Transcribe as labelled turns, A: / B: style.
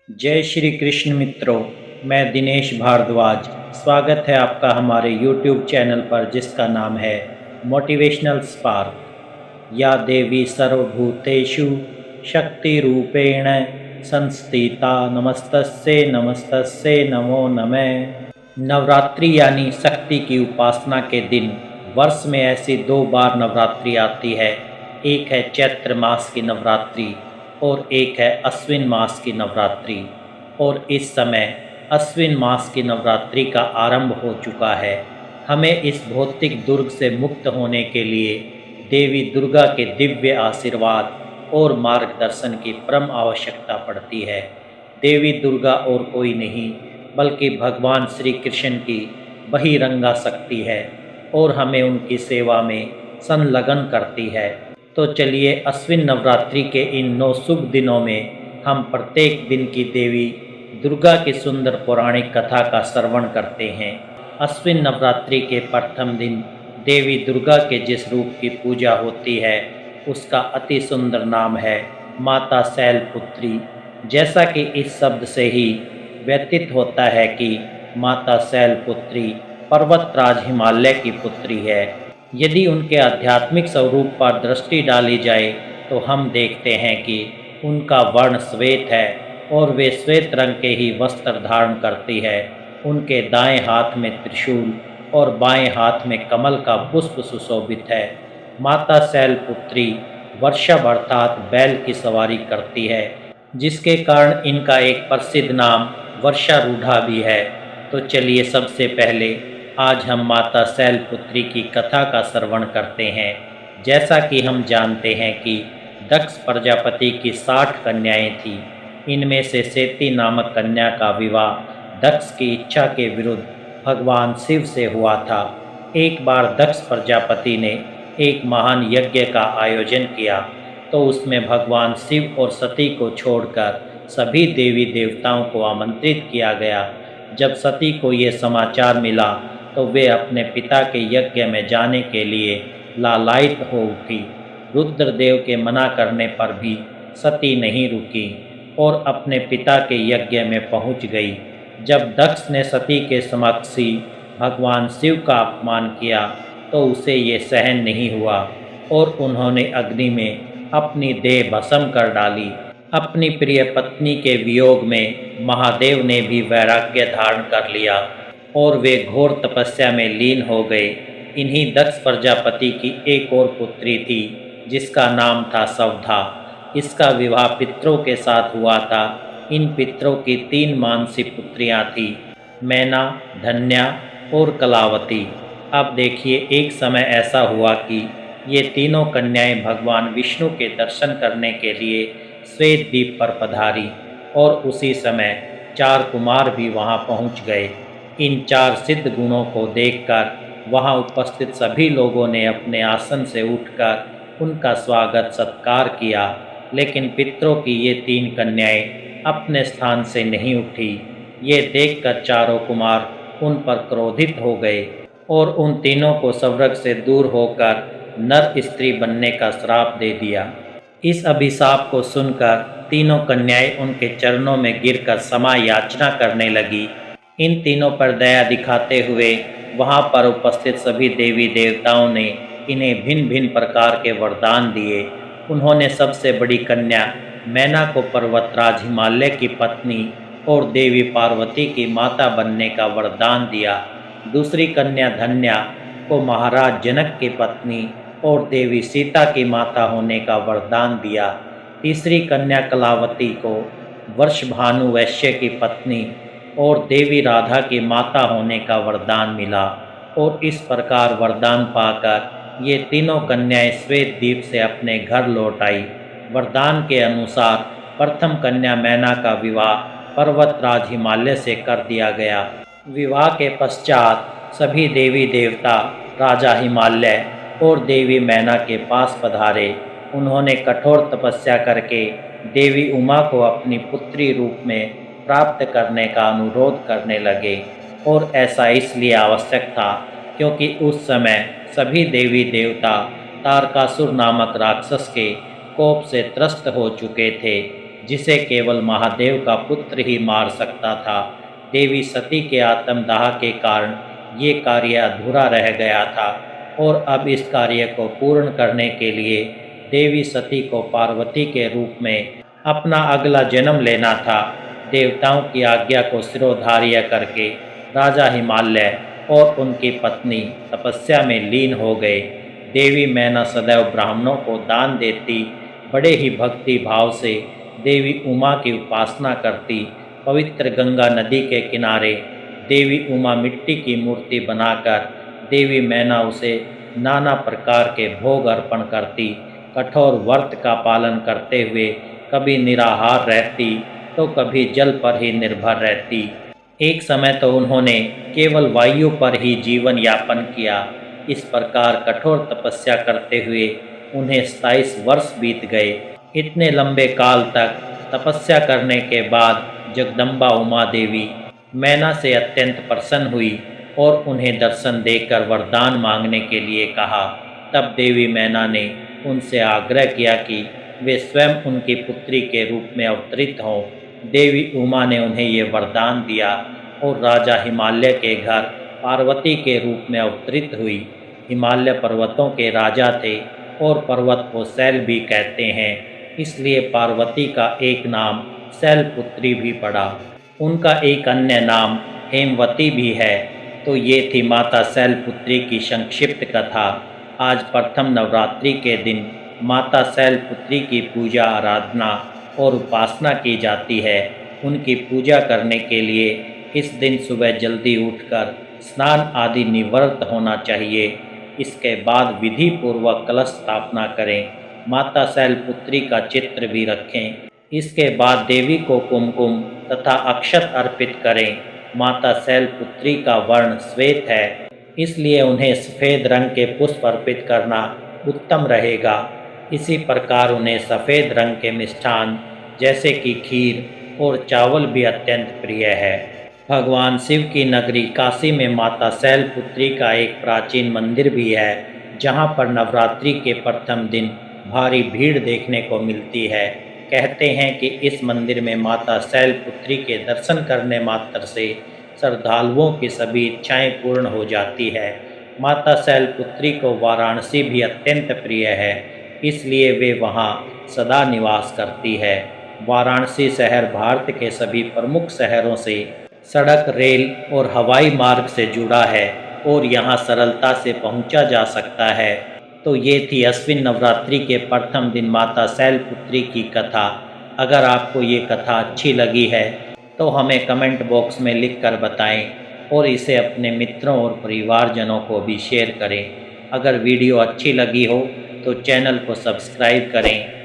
A: जय श्री कृष्ण मित्रों। मैं दिनेश भारद्वाज। स्वागत है आपका हमारे YouTube चैनल पर जिसका नाम है मोटिवेशनल स्पार्क। या देवी सर्वभूतेषु शक्ति रूपेण संस्थिता नमस्तस्यै नमस्तस्यै नमो नमः। नवरात्रि यानी शक्ति की उपासना के दिन वर्ष में ऐसी दो बार नवरात्रि आती है। एक है चैत्र मास की नवरात्रि और एक है अश्विन मास की नवरात्रि। और इस समय अश्विन मास की नवरात्रि का आरंभ हो चुका है। हमें इस भौतिक दुर्ग से मुक्त होने के लिए देवी दुर्गा के दिव्य आशीर्वाद और मार्गदर्शन की परम आवश्यकता पड़ती है। देवी दुर्गा और कोई नहीं बल्कि भगवान श्री कृष्ण की बहिरंगा शक्ति है और हमें उनकी सेवा में संलग्न करती है। तो चलिए अश्विन नवरात्रि के इन 9 शुभ दिनों में हम प्रत्येक दिन की देवी दुर्गा की सुंदर पौराणिक कथा का श्रवण करते हैं। अश्विन नवरात्रि के प्रथम दिन देवी दुर्गा के जिस रूप की पूजा होती है उसका अति सुंदर नाम है माता शैलपुत्री। जैसा कि इस शब्द से ही व्यतीत होता है कि माता शैलपुत्री पर्वतराज हिमालय की पुत्री है। यदि उनके आध्यात्मिक स्वरूप पर दृष्टि डाली जाए तो हम देखते हैं कि उनका वर्ण श्वेत है और वे श्वेत रंग के ही वस्त्र धारण करती है। उनके दाएं हाथ में त्रिशूल और बाएं हाथ में कमल का पुष्प सुशोभित है। माता शैलपुत्री वर्षभ अर्थात बैल की सवारी करती है, जिसके कारण इनका एक प्रसिद्ध नाम वर्षारूढ़ा भी है। तो चलिए सबसे पहले आज हम माता शैलपुत्री की कथा का श्रवण करते हैं। जैसा कि हम जानते हैं कि दक्ष प्रजापति की 60 कन्याएं थीं। इनमें से सेती नामक कन्या का विवाह दक्ष की इच्छा के विरुद्ध भगवान शिव से हुआ था। एक बार दक्ष प्रजापति ने एक महान यज्ञ का आयोजन किया तो उसमें भगवान शिव और सती को छोड़कर सभी देवी देवताओं को आमंत्रित किया गया। जब सती को ये समाचार मिला तो वे अपने पिता के यज्ञ में जाने के लिए लालायित हो उठी। रुद्रदेव के मना करने पर भी सती नहीं रुकी और अपने पिता के यज्ञ में पहुंच गई। जब दक्ष ने सती के समक्ष ही भगवान शिव का अपमान किया तो उसे ये सहन नहीं हुआ और उन्होंने अग्नि में अपनी देह भस्म कर डाली। अपनी प्रिय पत्नी के वियोग में महादेव ने भी वैराग्य धारण कर लिया और वे घोर तपस्या में लीन हो गए। इन्हीं दक्ष प्रजापति की एक और पुत्री थी जिसका नाम था सवधा। इसका विवाह पितरों के साथ हुआ था। इन पितरों की 3 मानसी पुत्रियां थीं, मैना, धन्या और कलावती। अब देखिए एक समय ऐसा हुआ कि ये तीनों कन्याएं भगवान विष्णु के दर्शन करने के लिए श्वेत द्वीप पर पधारी और उसी समय 4 कुमार भी वहां पहुंच गए। इन 4 सिद्ध गुणों को देखकर वहां उपस्थित सभी लोगों ने अपने आसन से उठकर उनका स्वागत सत्कार किया, लेकिन पितरों की ये 3 कन्याएं अपने स्थान से नहीं उठी। ये देखकर चारों कुमार उन पर क्रोधित हो गए और उन तीनों को स्वर्ग से दूर होकर नर स्त्री बनने का श्राप दे दिया। इस अभिशाप को सुनकर तीनों कन्याएं उनके चरणों में गिरकर क्षमा याचना करने लगी। इन तीनों पर दया दिखाते हुए वहां पर उपस्थित सभी देवी देवताओं ने इन्हें भिन्न भिन्न प्रकार के वरदान दिए। उन्होंने सबसे बड़ी कन्या मैना को पर्वतराज हिमालय की पत्नी और देवी पार्वती की माता बनने का वरदान दिया। दूसरी कन्या धन्या को महाराज जनक की पत्नी और देवी सीता की माता होने का वरदान दिया। तीसरी कन्या कलावती को वर्षभानु वैश्य की पत्नी और देवी राधा की माता होने का वरदान मिला और इस प्रकार वरदान पाकर ये तीनों कन्याएं श्वेत द्वीप से अपने घर लौट आई। वरदान के अनुसार प्रथम कन्या मैना का विवाह पर्वतराज हिमालय से कर दिया गया। विवाह के पश्चात सभी देवी देवता राजा हिमालय और देवी मैना के पास पधारे। उन्होंने कठोर तपस्या करके देवी उमा को अपनी पुत्री रूप में प्राप्त करने का अनुरोध करने लगे और ऐसा इसलिए आवश्यक था क्योंकि उस समय सभी देवी देवता तारकासुर नामक राक्षस के कोप से त्रस्त हो चुके थे। जिसे केवल महादेव का पुत्र ही मार सकता था। देवी सती के आत्मदाह के कारण ये कार्य अधूरा रह गया था और अब इस कार्य को पूर्ण करने के लिए देवी सती को पार्वती के रूप में अपना अगला जन्म लेना था। देवताओं की आज्ञा को सिरोधार्य करके राजा हिमालय और उनकी पत्नी तपस्या में लीन हो गए। देवी मैना सदैव ब्राह्मणों को दान देती, बड़े ही भक्ति भाव से देवी उमा की उपासना करती। पवित्र गंगा नदी के किनारे देवी उमा मिट्टी की मूर्ति बनाकर देवी मैना उसे नाना प्रकार के भोग अर्पण करती। कठोर व्रत का पालन करते हुए कभी निराहार रहती तो कभी जल पर ही निर्भर रहती। एक समय तो उन्होंने केवल वायु पर ही जीवन यापन किया। इस प्रकार कठोर तपस्या करते हुए उन्हें 27 वर्ष बीत गए। इतने लंबे काल तक तपस्या करने के बाद जगदम्बा उमा देवी मैना से अत्यंत प्रसन्न हुई और उन्हें दर्शन देकर वरदान मांगने के लिए कहा। तब देवी मैना ने उनसे आग्रह किया कि वे स्वयं उनकी पुत्री के रूप में अवतरित हों। देवी उमा ने उन्हें ये वरदान दिया और राजा हिमालय के घर पार्वती के रूप में अवतरित हुई। हिमालय पर्वतों के राजा थे और पर्वत को शैल भी कहते हैं, इसलिए पार्वती का एक नाम शैलपुत्री भी पड़ा। उनका एक अन्य नाम हेमवती भी है। तो ये थी माता शैलपुत्री की संक्षिप्त कथा। आज प्रथम नवरात्रि के दिन माता शैलपुत्री की पूजा आराधना और उपासना की जाती है। उनकी पूजा करने के लिए इस दिन सुबह जल्दी उठकर स्नान आदि निवृत्त होना चाहिए। इसके बाद विधि पूर्वक कलश स्थापना करें। माता शैलपुत्री का चित्र भी रखें। इसके बाद देवी को कुमकुम तथा अक्षत अर्पित करें। माता शैलपुत्री का वर्ण श्वेत है, इसलिए उन्हें सफ़ेद रंग के पुष्प अर्पित करना उत्तम रहेगा। इसी प्रकार उन्हें सफ़ेद रंग के मिष्ठान जैसे कि खीर और चावल भी अत्यंत प्रिय है। भगवान शिव की नगरी काशी में माता शैलपुत्री का एक प्राचीन मंदिर भी है, जहां पर नवरात्रि के प्रथम दिन भारी भीड़ देखने को मिलती है। कहते हैं कि इस मंदिर में माता शैलपुत्री के दर्शन करने मात्र से श्रद्धालुओं की सभी इच्छाएं पूर्ण हो जाती है। माता शैलपुत्री को वाराणसी भी अत्यंत प्रिय है, इसलिए वे वहां सदा निवास करती है। वाराणसी शहर भारत के सभी प्रमुख शहरों से सड़क, रेल और हवाई मार्ग से जुड़ा है और यहां सरलता से पहुंचा जा सकता है। तो ये थी अश्विन नवरात्रि के प्रथम दिन माता शैलपुत्री की कथा। अगर आपको ये कथा अच्छी लगी है तो हमें कमेंट बॉक्स में लिखकर बताएं और इसे अपने मित्रों और परिवारजनों को भी शेयर करें। अगर वीडियो अच्छी लगी हो तो चैनल को सब्सक्राइब करें